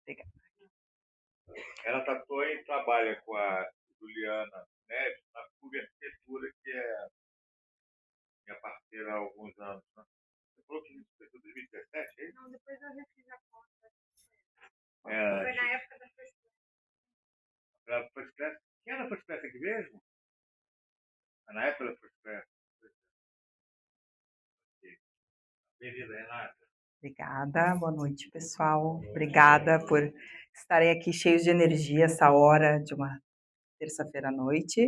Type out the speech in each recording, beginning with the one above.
Obrigada. Renata Toim trabalha com a Juliana Neves na Clube Arquitetura, que é minha parceira há alguns anos. Né? Você falou que isso foi em 2017, é isso? Não, depois eu refiz a conta. Foi É, na época da festa. quem era a First Class aqui mesmo? Na época da First Class. Bem-vinda, Renata. Obrigada, boa noite, pessoal. Obrigada por estarem aqui cheios de energia essa hora de uma terça-feira à noite.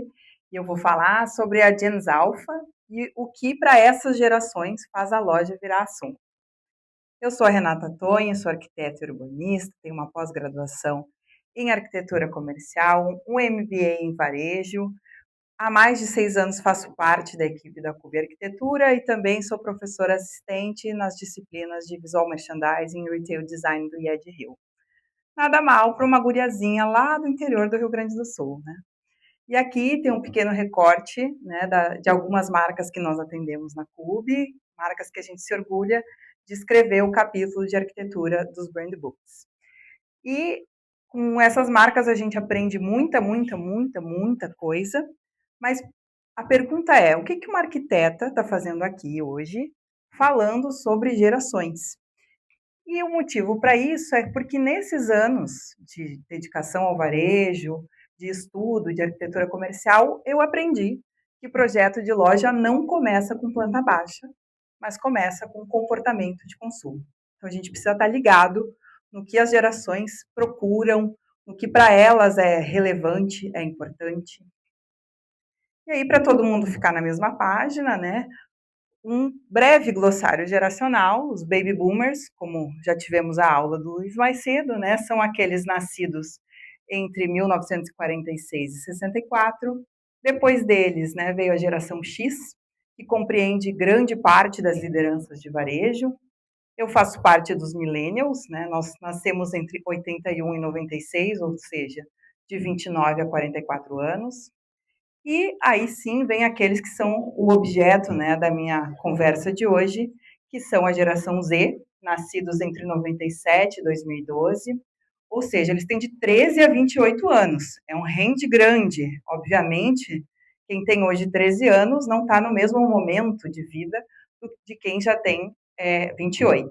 E eu vou falar sobre a Gens Alpha e o que para essas gerações faz a loja virar assunto. Eu sou a Renata Tonho, sou arquiteta e urbanista, tenho uma pós-graduação em arquitetura comercial, um MBA em varejo. Há mais de 6 anos faço parte da equipe da CUB Arquitetura e também sou professora assistente nas disciplinas de Visual Merchandising e Retail Design do IED Rio. Nada mal para uma guriazinha lá do interior do Rio Grande do Sul, né? E aqui tem um pequeno recorte, né, de algumas marcas que nós atendemos na CUB, marcas que a gente se orgulha de escrever o capítulo de arquitetura dos brand books. E com essas marcas a gente aprende muita coisa, mas a pergunta é, o que uma arquiteta está fazendo aqui hoje, falando sobre gerações? E o motivo para isso é porque nesses anos de dedicação ao varejo, de estudo, de arquitetura comercial, eu aprendi que projeto de loja não começa com planta baixa, mas começa com comportamento de consumo. Então a gente precisa estar ligado no que as gerações procuram, no que para elas é relevante, é importante. E aí, para todo mundo ficar na mesma página, né? Um breve glossário geracional, os baby boomers, como já tivemos a aula do Luiz mais cedo, né? São aqueles nascidos entre 1946 e 64. Depois deles, né, veio a geração X, que compreende grande parte das lideranças de varejo. Eu faço parte dos millennials, né? Nós nascemos entre 81 e 96, ou seja, de 29 a 44 anos. E aí sim vem aqueles que são o objeto, né, da minha conversa de hoje, que são a geração Z, nascidos entre 97 e 2012, ou seja, eles têm de 13 a 28 anos. É um range grande. Obviamente, quem tem hoje 13 anos não está no mesmo momento de vida de quem já tem 28.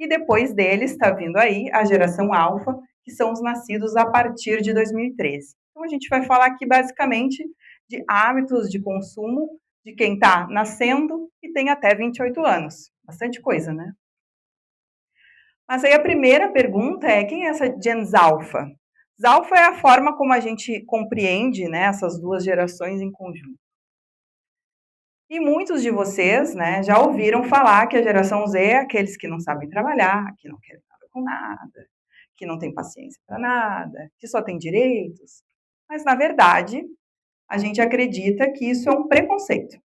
E depois deles está vindo aí a geração Alpha, que são os nascidos a partir de 2013. Então a gente vai falar aqui basicamente de hábitos de consumo de quem está nascendo e tem até 28 anos. Bastante coisa, né? Mas aí a primeira pergunta é, quem é essa Gens Alpha? Alpha é a forma como a gente compreende, né, essas duas gerações em conjunto. E muitos de vocês, né, já ouviram falar que a geração Z é aqueles que não sabem trabalhar, que não querem nada com nada, que não tem paciência para nada, que só tem direitos. Mas, na verdade, a gente acredita que isso é um preconceito.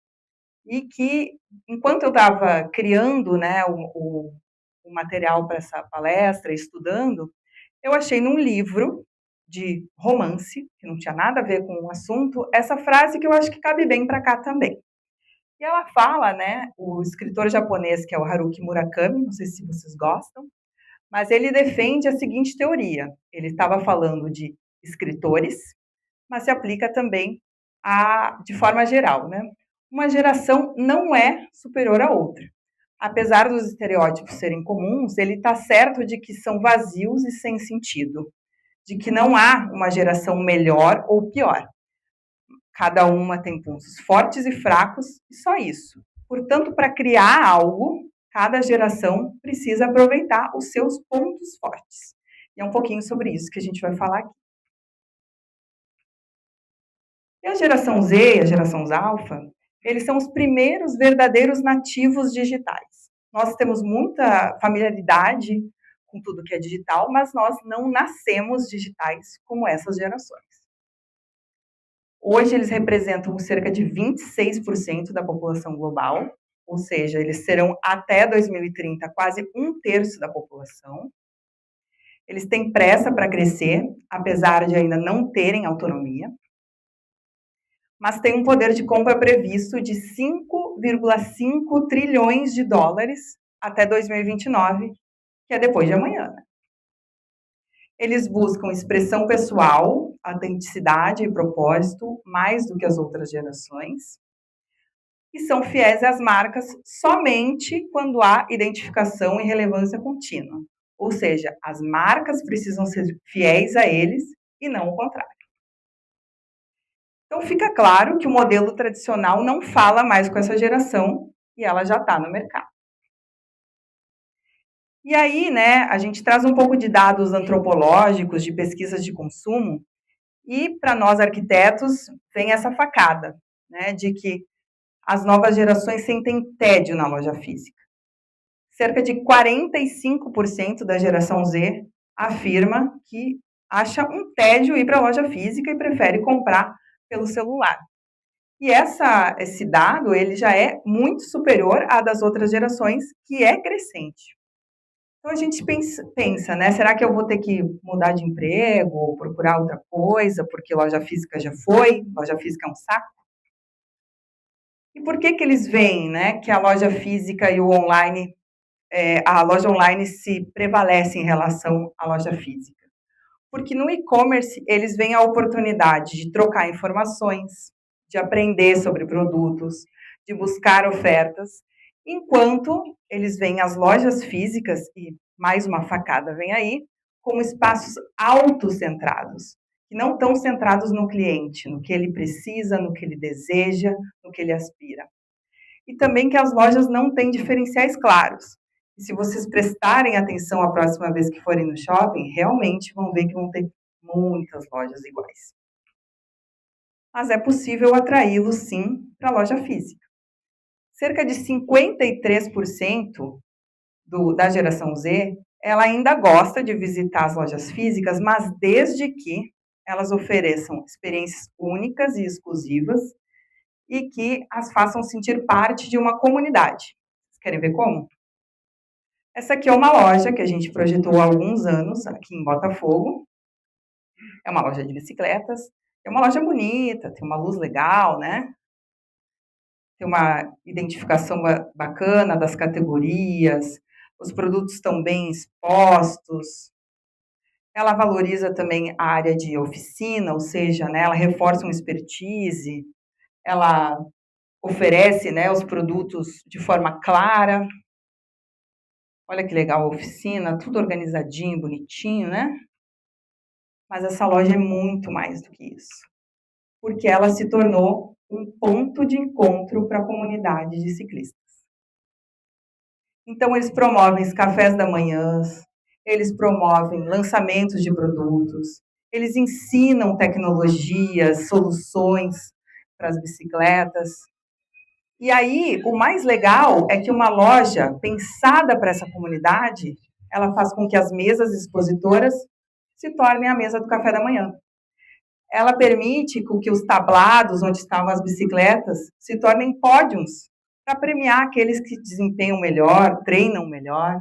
E que, enquanto eu estava criando, né, o material para essa palestra, estudando, eu achei num livro de romance, que não tinha nada a ver com o assunto, essa frase que eu acho que cabe bem para cá também. E ela fala, né, o escritor japonês, que é o Haruki Murakami, não sei se vocês gostam, mas ele defende a seguinte teoria. Ele estava falando de escritores, mas se aplica também de forma geral, né? Uma geração não é superior à outra. Apesar dos estereótipos serem comuns, ele está certo de que são vazios e sem sentido, de que não há uma geração melhor ou pior. Cada uma tem pontos fortes e fracos, e só isso. Portanto, para criar algo, cada geração precisa aproveitar os seus pontos fortes. E é um pouquinho sobre isso que a gente vai falar aqui. E a geração Z, a geração Alpha, eles são os primeiros verdadeiros nativos digitais. Nós temos muita familiaridade com tudo que é digital, mas nós não nascemos digitais como essas gerações. Hoje eles representam cerca de 26% da população global, ou seja, eles serão até 2030 quase um terço da população. Eles têm pressa para crescer, apesar de ainda não terem autonomia, mas tem um poder de compra previsto de 5,5 trilhões de dólares até 2029, que é depois de amanhã. Eles buscam expressão pessoal, autenticidade e propósito, mais do que as outras gerações. E são fiéis às marcas somente quando há identificação e relevância contínua. Ou seja, as marcas precisam ser fiéis a eles e não o contrário. Então fica claro que o modelo tradicional não fala mais com essa geração e ela já está no mercado. E aí, né, a gente traz um pouco de dados antropológicos, de pesquisas de consumo, e para nós arquitetos vem essa facada, né, de que as novas gerações sentem tédio na loja física. Cerca de 45% da geração Z afirma que acha um tédio ir para a loja física e prefere comprar pelo celular. E esse dado ele já é muito superior à das outras gerações, que é crescente. Então a gente pensa, né? Será que eu vou ter que mudar de emprego ou procurar outra coisa, porque loja física já foi, loja física é um saco? E por que eles veem, né, que a loja física e o online, a loja online se prevalece em relação à loja física? Porque no e-commerce eles veem a oportunidade de trocar informações, de aprender sobre produtos, de buscar ofertas, enquanto eles veem as lojas físicas, e mais uma facada vem aí, como espaços autocentrados, que não estão centrados no cliente, no que ele precisa, no que ele deseja, no que ele aspira. E também que as lojas não têm diferenciais claros. E se vocês prestarem atenção a próxima vez que forem no shopping, realmente vão ver que vão ter muitas lojas iguais. Mas é possível atraí-los, sim, para a loja física. Cerca de 53% da geração Z, ela ainda gosta de visitar as lojas físicas, mas desde que elas ofereçam experiências únicas e exclusivas e que as façam sentir parte de uma comunidade. Vocês querem ver como? Essa aqui é uma loja que a gente projetou há alguns anos, aqui em Botafogo. É uma loja de bicicletas. É uma loja bonita, tem uma luz legal, né? Tem uma identificação bacana das categorias, os produtos estão bem expostos. Ela valoriza também a área de oficina, ou seja, né, ela reforça uma expertise, ela oferece, né, os produtos de forma clara. Olha que legal a oficina, tudo organizadinho, bonitinho, né? Mas essa loja é muito mais do que isso, porque ela se tornou um ponto de encontro para a comunidade de ciclistas. Então, eles promovem cafés da manhã, eles promovem lançamentos de produtos, eles ensinam tecnologias, soluções para as bicicletas. E aí, o mais legal é que uma loja pensada para essa comunidade, ela faz com que as mesas expositoras se tornem a mesa do café da manhã. Ela permite que os tablados onde estavam as bicicletas se tornem pódios para premiar aqueles que desempenham melhor, treinam melhor.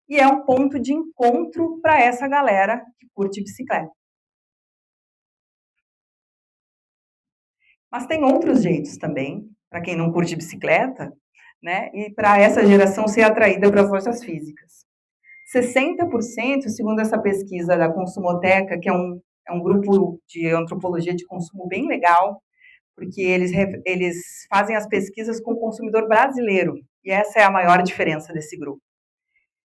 E é um ponto de encontro para essa galera que curte bicicleta. Mas tem outros jeitos também, para quem não curte bicicleta, né? E para essa geração ser atraída para as lojas físicas. 60%, segundo essa pesquisa da Consumoteca, que é um grupo de antropologia de consumo bem legal, porque eles fazem as pesquisas com o consumidor brasileiro, e essa é a maior diferença desse grupo.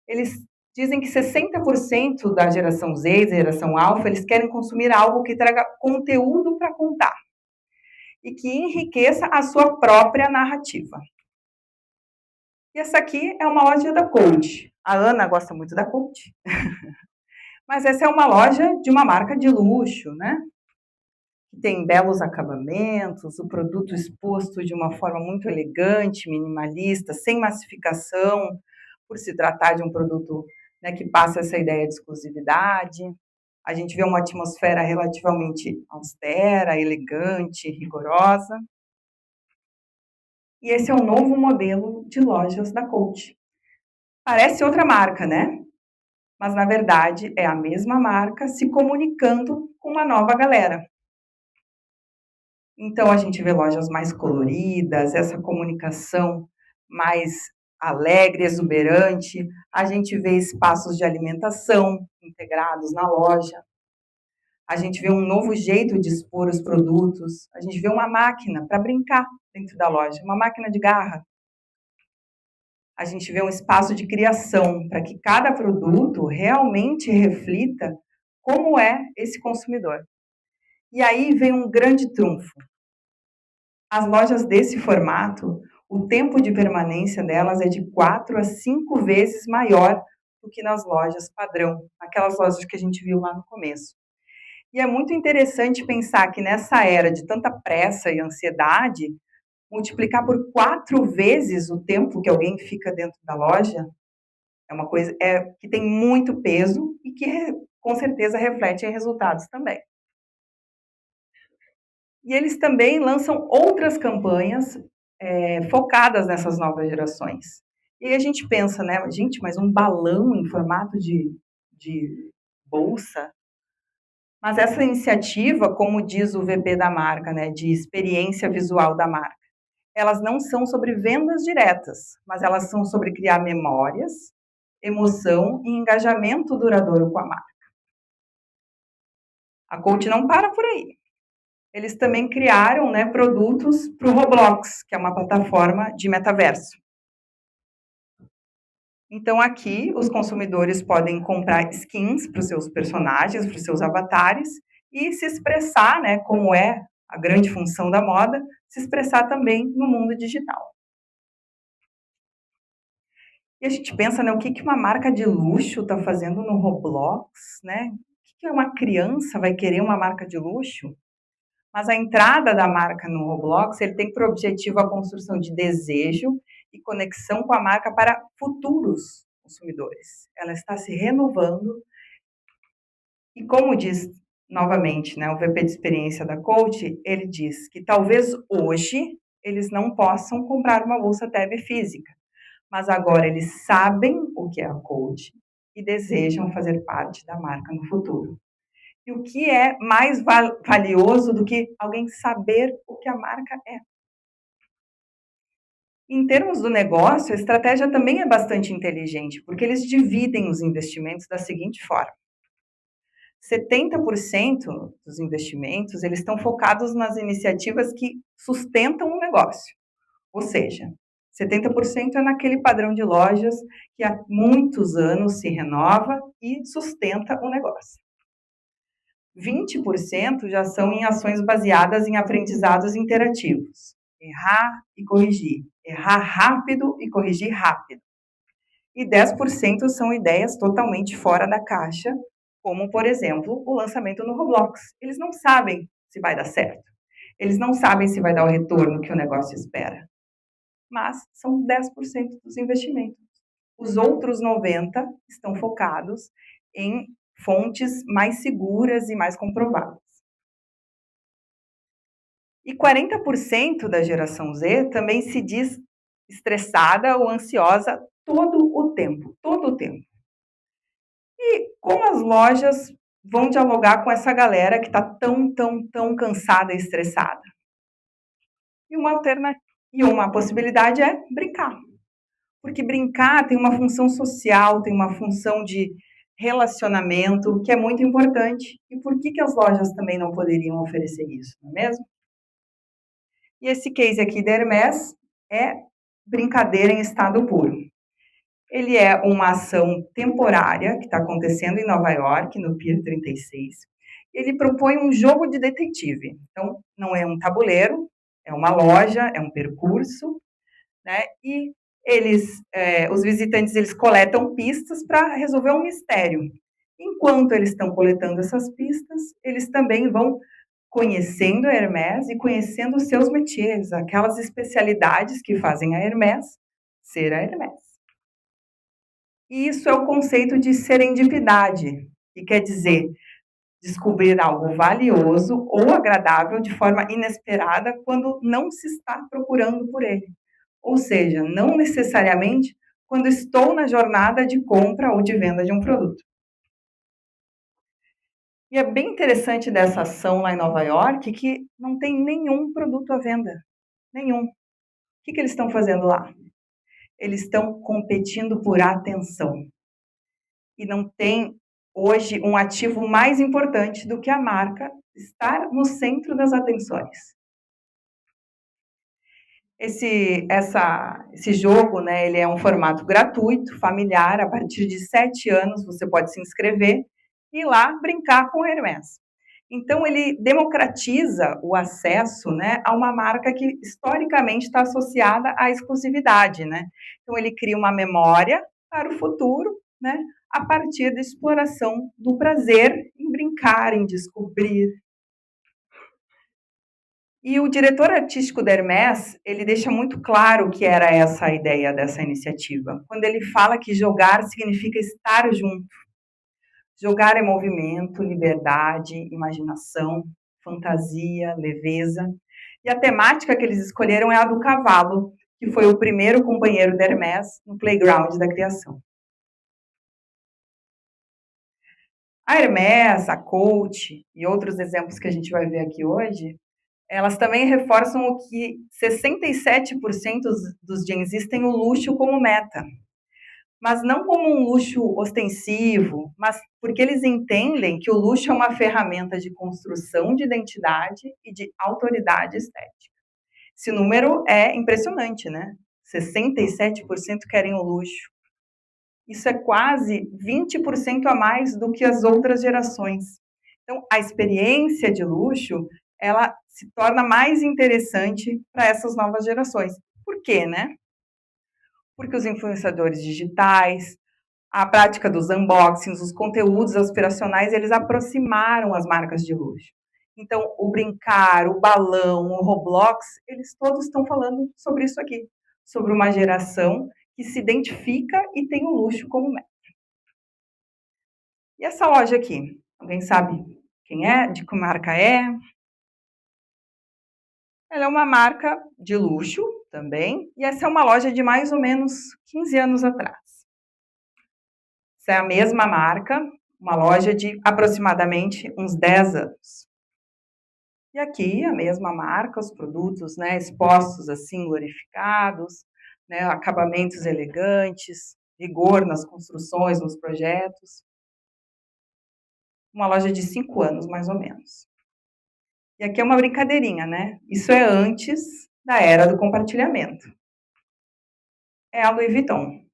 Eles dizem que 60% da geração Z e geração Alfa, eles querem consumir algo que traga conteúdo para contar e que enriqueça a sua própria narrativa. E essa aqui é uma loja da Coach. A Ana gosta muito da Coach. Mas essa é uma loja de uma marca de luxo, né? Que tem belos acabamentos, o produto exposto de uma forma muito elegante, minimalista, sem massificação, por se tratar de um produto, né, que passa essa ideia de exclusividade. A gente vê uma atmosfera relativamente austera, elegante, rigorosa. E esse é o novo modelo de lojas da Coach. Parece outra marca, né? Mas, na verdade, é a mesma marca se comunicando com uma nova galera. Então, a gente vê lojas mais coloridas, essa comunicação mais alegre, exuberante, a gente vê espaços de alimentação integrados na loja, a gente vê um novo jeito de expor os produtos, a gente vê uma máquina para brincar dentro da loja, uma máquina de garra. A gente vê um espaço de criação para que cada produto realmente reflita como é esse consumidor. E aí vem um grande trunfo. As lojas desse formato, o tempo de permanência delas é de 4 a 5 vezes maior do que nas lojas padrão, aquelas lojas que a gente viu lá no começo. E é muito interessante pensar que nessa era de tanta pressa e ansiedade, multiplicar por 4 vezes o tempo que alguém fica dentro da loja é uma coisa que tem muito peso e que com certeza reflete em resultados também. E eles também lançam outras campanhas focadas nessas novas gerações. E aí a gente pensa, né, gente, mas um balão em formato de bolsa? Mas essa iniciativa, como diz o VP da marca, né, de experiência visual da marca, elas não são sobre vendas diretas, mas elas são sobre criar memórias, emoção e engajamento duradouro com a marca. A Coach não para por aí. Eles também criaram, né, produtos para o Roblox, que é uma plataforma de metaverso. Então, aqui, os consumidores podem comprar skins para os seus personagens, para os seus avatares, e se expressar, né, como é a grande função da moda, se expressar também no mundo digital. E a gente pensa, né, o que uma marca de luxo está fazendo no Roblox, né? O que uma criança vai querer uma marca de luxo? Mas a entrada da marca no Roblox, ele tem por objetivo a construção de desejo e conexão com a marca para futuros consumidores. Ela está se renovando e, como diz novamente, né, o VP de experiência da Coach, ele diz que talvez hoje eles não possam comprar uma bolsa Tebe física, mas agora eles sabem o que é a Coach e desejam fazer parte da marca no futuro. E o que é mais valioso do que alguém saber o que a marca é? Em termos do negócio, a estratégia também é bastante inteligente, porque eles dividem os investimentos da seguinte forma. 70% dos investimentos, eles estão focados nas iniciativas que sustentam o negócio. Ou seja, 70% é naquele padrão de lojas que há muitos anos se renova e sustenta o negócio. 20% já são em ações baseadas em aprendizados interativos. Errar e corrigir. Errar rápido e corrigir rápido. E 10% são ideias totalmente fora da caixa, como, por exemplo, o lançamento no Roblox. Eles não sabem se vai dar certo. Eles não sabem se vai dar o retorno que o negócio espera. Mas são 10% dos investimentos. Os outros 90% estão focados em fontes mais seguras e mais comprovadas. E 40% da geração Z também se diz estressada ou ansiosa todo o tempo. E como as lojas vão dialogar com essa galera que está tão cansada e estressada? E uma possibilidade é brincar. Porque brincar tem uma função social, tem uma função de relacionamento, que é muito importante. E por que as lojas também não poderiam oferecer isso, não é mesmo? E esse case aqui da Hermès é brincadeira em estado puro. Ele é uma ação temporária que está acontecendo em Nova York, no Pier 36. Ele propõe um jogo de detetive. Então, não é um tabuleiro, é uma loja, é um percurso, né? E os visitantes, eles coletam pistas para resolver um mistério. Enquanto eles estão coletando essas pistas, eles também vão conhecendo a Hermès e conhecendo os seus métiers, aquelas especialidades que fazem a Hermès ser a Hermès. E isso é o conceito de serendipidade, que quer dizer descobrir algo valioso ou agradável de forma inesperada quando não se está procurando por ele. Ou seja, não necessariamente quando estou na jornada de compra ou de venda de um produto. E é bem interessante dessa ação lá em Nova York que não tem nenhum produto à venda. Nenhum. O que eles estão fazendo lá? eles estão competindo por atenção. E não tem hoje um ativo mais importante do que a marca estar no centro das atenções. Esse jogo, né, ele é um formato gratuito, familiar. A partir de 7 anos você pode se inscrever e ir lá brincar com o Hermès. Então ele democratiza o acesso, né, a uma marca que historicamente está associada à exclusividade, né? Então ele cria uma memória para o futuro, né, a partir da exploração do prazer em brincar, em descobrir. E o diretor artístico da Hermès, ele deixa muito claro que era essa a ideia dessa iniciativa, quando ele fala que jogar significa estar junto. Jogar é movimento, liberdade, imaginação, fantasia, leveza. E a temática que eles escolheram é a do cavalo, que foi o primeiro companheiro da Hermès no playground da criação. A Hermès, a Coach e outros exemplos que a gente vai ver aqui hoje, elas também reforçam o que 67% dos Gen Z têm o luxo como meta. Mas não como um luxo ostensivo, mas porque eles entendem que o luxo é uma ferramenta de construção de identidade e de autoridade estética. Esse número é impressionante, né? 67% querem o luxo. Isso é quase 20% a mais do que as outras gerações. Então, a experiência de luxo, ela se torna mais interessante para essas novas gerações. Por quê, né? Porque os influenciadores digitais, a prática dos unboxings, os conteúdos aspiracionais, eles aproximaram as marcas de luxo. Então, o Brincar, o Balão, o Roblox, eles todos estão falando sobre isso aqui, sobre uma geração que se identifica e tem o luxo como meta. E essa loja aqui? Alguém sabe quem é? De que marca é? Ela é uma marca de luxo também, e essa é uma loja de mais ou menos 15 anos atrás. Essa é a mesma marca, uma loja de aproximadamente uns 10 anos. E aqui a mesma marca, os produtos, né, expostos assim, glorificados, né, acabamentos elegantes, rigor nas construções, nos projetos. Uma loja de 5 anos, mais ou menos. E aqui é uma brincadeirinha, né? Isso é antes da era do compartilhamento. É a Louis Vuitton.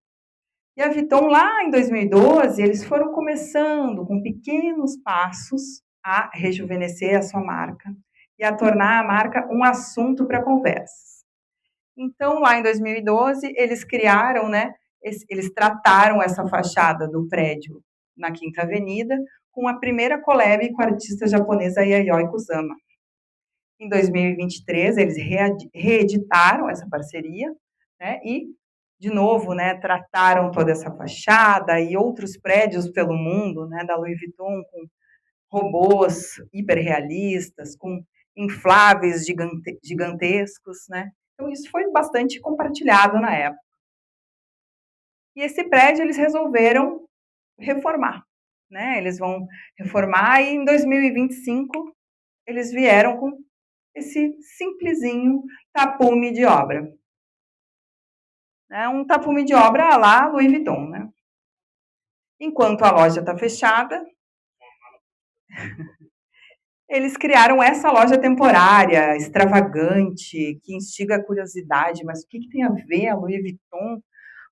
E a Vuitton, lá em 2012, eles foram começando com pequenos passos a rejuvenescer a sua marca e a tornar a marca um assunto para conversas. Então, lá em 2012, eles criaram, né? Eles trataram essa fachada do prédio na Quinta Avenida com a primeira collab com a artista japonesa Yayoi Kusama. Em 2023, eles reeditaram essa parceria, né, e, de novo, né, trataram toda essa fachada e outros prédios pelo mundo, né, da Louis Vuitton, com robôs hiperrealistas, com infláveis gigantescos, né? Então, isso foi bastante compartilhado na época. E esse prédio eles resolveram reformar, né? Eles vão reformar e em 2025 eles vieram com esse simplesinho tapume de obra. Um tapume de obra lá Louis Vuitton, né? Enquanto a loja está fechada, eles criaram essa loja temporária, extravagante, que instiga a curiosidade, mas o que tem a ver a Louis Vuitton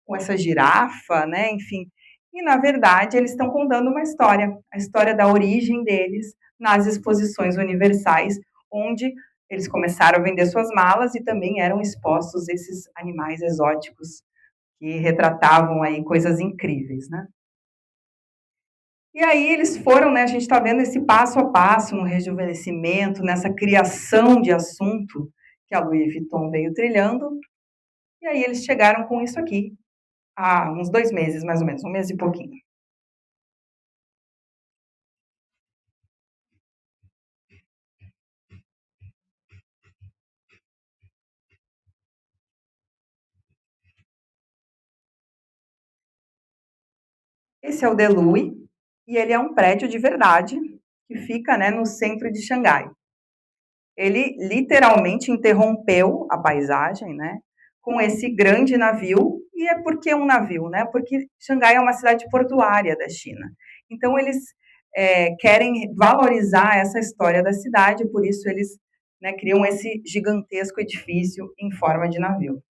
com essa girafa, né? Enfim, e na verdade eles estão contando uma história, a história da origem deles nas exposições universais, onde eles começaram a vender suas malas e também eram expostos esses animais exóticos que retratavam aí coisas incríveis, né? E aí eles foram, né, a gente está vendo esse passo a passo no rejuvenescimento, nessa criação de assunto que a Louis Vuitton veio trilhando, e aí eles chegaram com isso aqui, há uns 2 meses, mais ou menos, 1 mês e pouquinho. Esse é o Delui, e ele é um prédio de verdade, que fica, né, no centro de Xangai. Ele literalmente interrompeu a paisagem, né, com esse grande navio E é porque um navio, né? Porque Xangai é uma cidade portuária da China. Então, eles querem valorizar essa história da cidade, por isso eles, né, criam esse gigantesco edifício em forma de navio.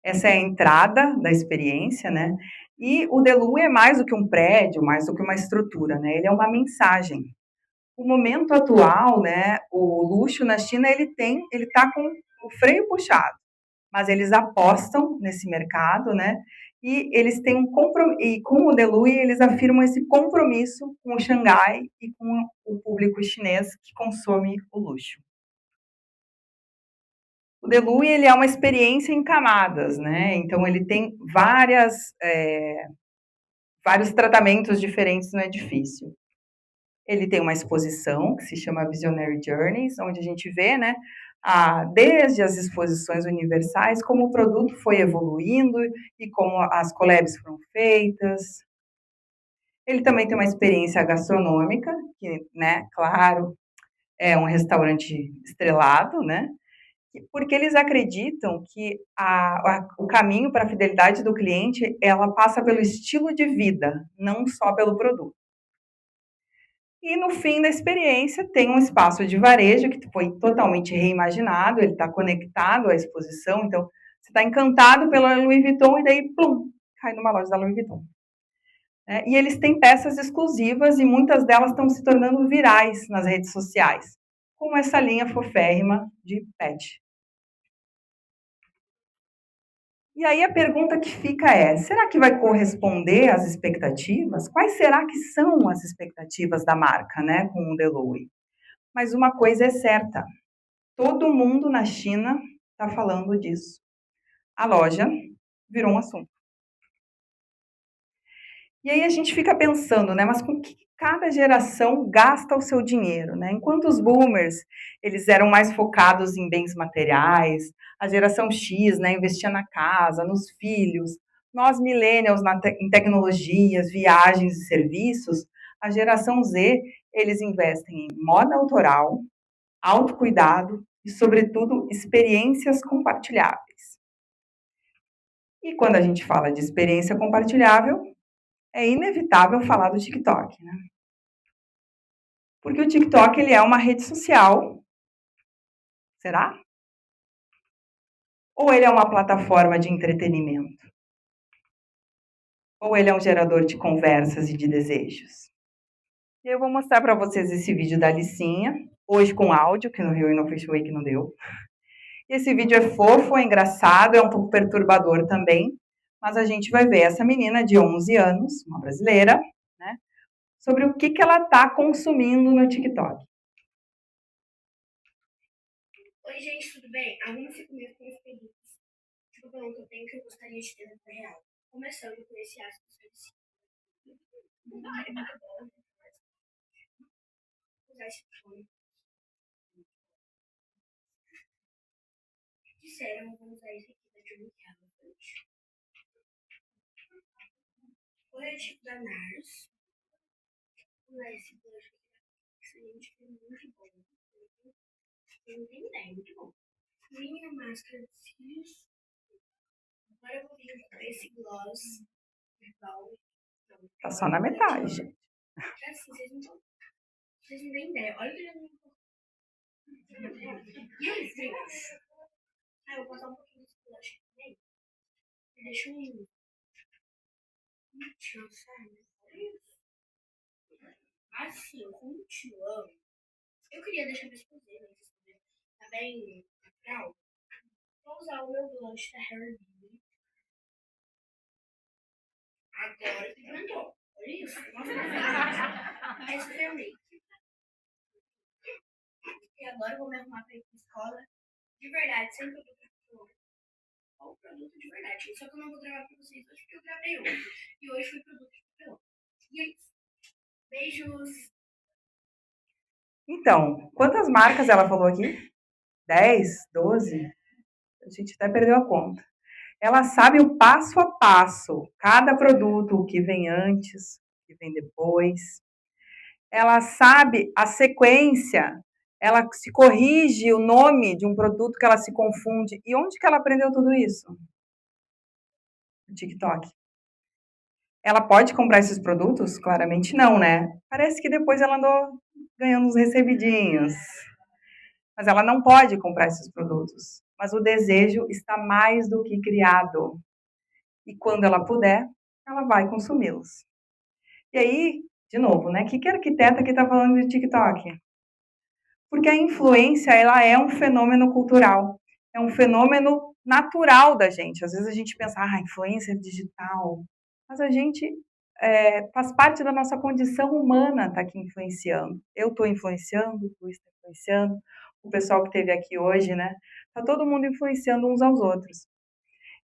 Essa é a entrada da experiência, né? E o Delui é mais do que um prédio, mais do que uma estrutura, né? Ele é uma mensagem. O momento atual, né, o luxo na China, ele tá com o freio puxado, mas eles apostam nesse mercado, né? E eles têm um compromisso, e com o Delui eles afirmam esse compromisso com o Xangai e com o público chinês que consome o luxo. O Delui, ele é uma experiência em camadas, né? Então ele tem vários tratamentos diferentes no edifício. Ele tem uma exposição que se chama Visionary Journeys, onde a gente vê, né, desde as exposições universais, como o produto foi evoluindo e como as collabs foram feitas. Ele também tem uma experiência gastronômica, que, né, claro, é um restaurante estrelado, né, porque eles acreditam que o caminho para a fidelidade do cliente, ela passa pelo estilo de vida, não só pelo produto. E no fim da experiência tem um espaço de varejo que foi totalmente reimaginado, ele está conectado à exposição, então você está encantado pela Louis Vuitton e daí, plum, cai numa loja da Louis Vuitton. E eles têm peças exclusivas e muitas delas estão se tornando virais nas redes sociais, como essa linha foférrima de pet. E aí a pergunta que fica é, será que vai corresponder às expectativas? Quais será que são as expectativas da marca, né, com o Delui? Mas uma coisa é certa, todo mundo na China está falando disso. A loja virou um assunto. E aí a gente fica pensando, né, mas com que cada geração gasta o seu dinheiro, né? Enquanto os boomers, eles eram mais focados em bens materiais, a geração X, né, investia na casa, nos filhos, nós millennials em tecnologias, viagens e serviços, a geração Z, eles investem em moda autoral, autocuidado e, sobretudo, experiências compartilháveis. E quando a gente fala de experiência compartilhável, é inevitável falar do TikTok, né? Porque o TikTok, ele é uma rede social. Será? Ou ele é uma plataforma de entretenimento? Ou ele é um gerador de conversas e de desejos? Eu vou mostrar para vocês esse vídeo da Alicinha, hoje com áudio, que no Rio e no Fashion Week não deu. Esse vídeo é fofo, é engraçado, é um pouco perturbador também, mas a gente vai ver essa menina de 11 anos, uma brasileira, né, sobre o que ela está consumindo no TikTok. Oi, gente, tudo bem? Arrume-se comigo com os produtos de propaganda que eu tenho que eu gostaria de ter na vida real. Começando com esse ácido salicílico. Usar esse fone. Disseram, eu vou usar esse aqui da Julie Calvert. Corretivo da NARS. Usar esse blush aqui, gente, é muito bom. Eu não tenho ideia, muito bom. Minha máscara de cílios. Agora eu vou vir com esse gloss herbal. Tá só na metade, gente. Já assim, vocês não têm ideia. Olha o que eu não tô. E aí, gente? Eu vou botar um pouquinho desse blush também. Deixa um sabe? Olha isso. Assim, continuando. Eu queria deixar mais cozinha, mas tá bem natural. Vou usar o meu blush da Hair Beauty. Agora que pronto. Olha isso. Nossa, essa foi a make. E agora eu vou me arrumar pra ir pra escola. De verdade, sem produto ou produto de verdade. Só que eu não vou gravar pra vocês hoje porque eu gravei hoje. E hoje foi produto de papelão. E é isso. Beijos. Então, quantas marcas ela falou aqui? 10, 12? A gente até perdeu a conta. Ela sabe o passo a passo, cada produto, o que vem antes, o que vem depois. Ela sabe a sequência, ela se corrige o nome de um produto que ela se confunde. E onde que ela aprendeu tudo isso? no TikTok. Ela pode comprar esses produtos? Claramente não, né? Parece que depois ela andou ganhando uns recebidinhos. Mas ela não pode comprar esses produtos. Mas o desejo está mais do que criado. E quando ela puder, ela vai consumi-los. E aí, de novo, né? O que a arquiteta que está falando de TikTok? Porque a influência, ela é um fenômeno cultural. É um fenômeno natural da gente. Às vezes a gente pensa, influência digital. Mas a gente faz parte da nossa condição humana estar aqui influenciando. Eu estou influenciando, o Luiz está influenciando, o pessoal que esteve aqui hoje, né? Está todo mundo influenciando uns aos outros.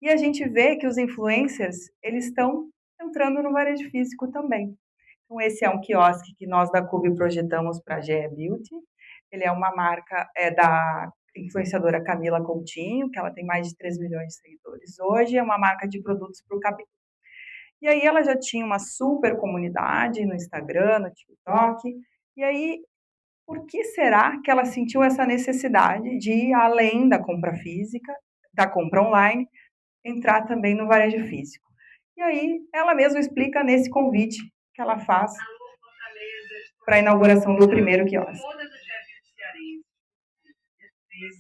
E a gente vê que os influencers, eles estão entrando no varejo físico também. Então, esse é um quiosque que nós da Cube projetamos para a GE Beauty. Ele é uma marca da influenciadora Camila Coutinho, que ela tem mais de 3 milhões de seguidores hoje, é uma marca de produtos para o cabelo. E aí ela já tinha uma super comunidade no Instagram, no TikTok, e aí por que será que ela sentiu essa necessidade de ir além da compra física, da compra online, entrar também no varejo físico? E aí ela mesma explica nesse convite que ela faz para a inauguração do primeiro quiosque. Todas as GEBIUT cearenses,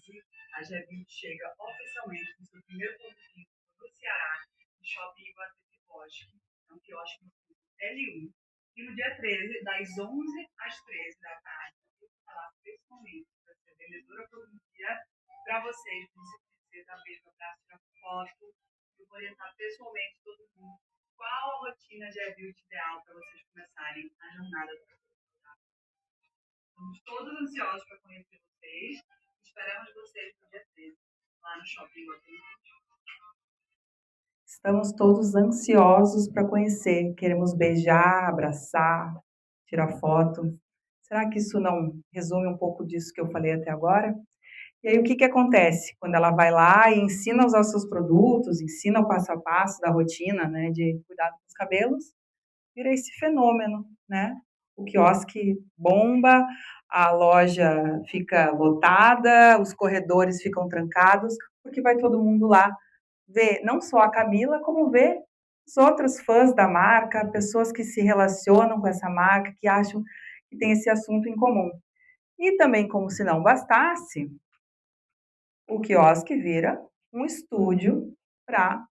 dia 13, a GEBIUT chega oficialmente com seu primeiro ponto físico no Ceará, no Shopping Iguatemi Bosque, é um quiosque no L1. E no dia 13, das 11 às 13 da tarde, eu vou falar pessoalmente para ser vendedora por um dia, para vocês, para você conhecer da mesma, para tirar foto, eu vou orientar pessoalmente todo mundo qual a rotina GEBIUT ideal para vocês começarem a jornada do Estamos todos ansiosos para conhecer vocês. Esperamos vocês no dia 13, lá no Shopping Iguatemi. Estamos todos ansiosos para conhecer. Queremos beijar, abraçar, tirar foto. Será que isso não resume um pouco disso que eu falei até agora? E aí o que acontece? Quando ela vai lá e ensina a usar os seus produtos, ensina o passo a passo da rotina, né, de cuidado com os cabelos, vira esse fenômeno, né? O quiosque bomba, a loja fica lotada, os corredores ficam trancados, porque vai todo mundo lá ver não só a Camila, como ver os outros fãs da marca, pessoas que se relacionam com essa marca, que acham que tem esse assunto em comum. E também, como se não bastasse, o quiosque vira um estúdio para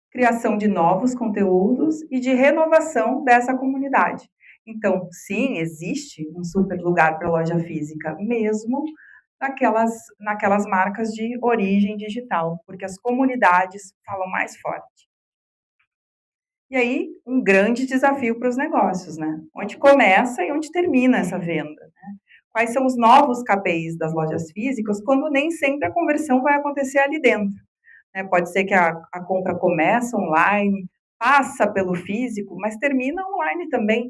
criação de novos conteúdos e de renovação dessa comunidade. Então, sim, existe um super lugar para loja física, mesmo naquelas marcas de origem digital, porque as comunidades falam mais forte. E aí, um grande desafio para os negócios, né? Onde começa e onde termina essa venda, né? Quais são os novos KPIs das lojas físicas, quando nem sempre a conversão vai acontecer ali dentro. Pode ser que a compra começa online, passa pelo físico, mas termina online também.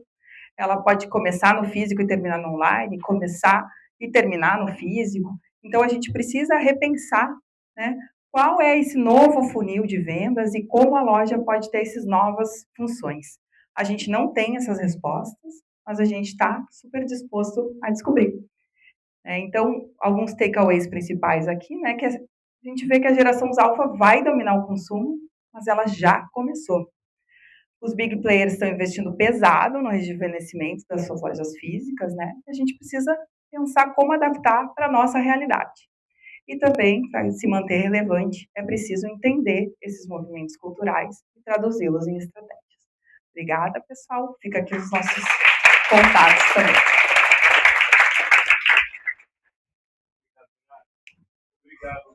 Ela pode começar no físico e terminar no online, começar e terminar no físico. Então, a gente precisa repensar, né, qual é esse novo funil de vendas e como a loja pode ter essas novas funções. A gente não tem essas respostas, mas a gente está super disposto a descobrir. Então, alguns takeaways principais aqui, né, que a gente vê que a geração alfa vai dominar o consumo, mas ela já começou. Os big players estão investindo pesado no rejuvenescimento das suas lojas físicas, né? A gente precisa pensar como adaptar para a nossa realidade. E também, para se manter relevante, é preciso entender esses movimentos culturais e traduzi-los em estratégias. Obrigada, pessoal. Fica aqui os nossos contatos também. Obrigado.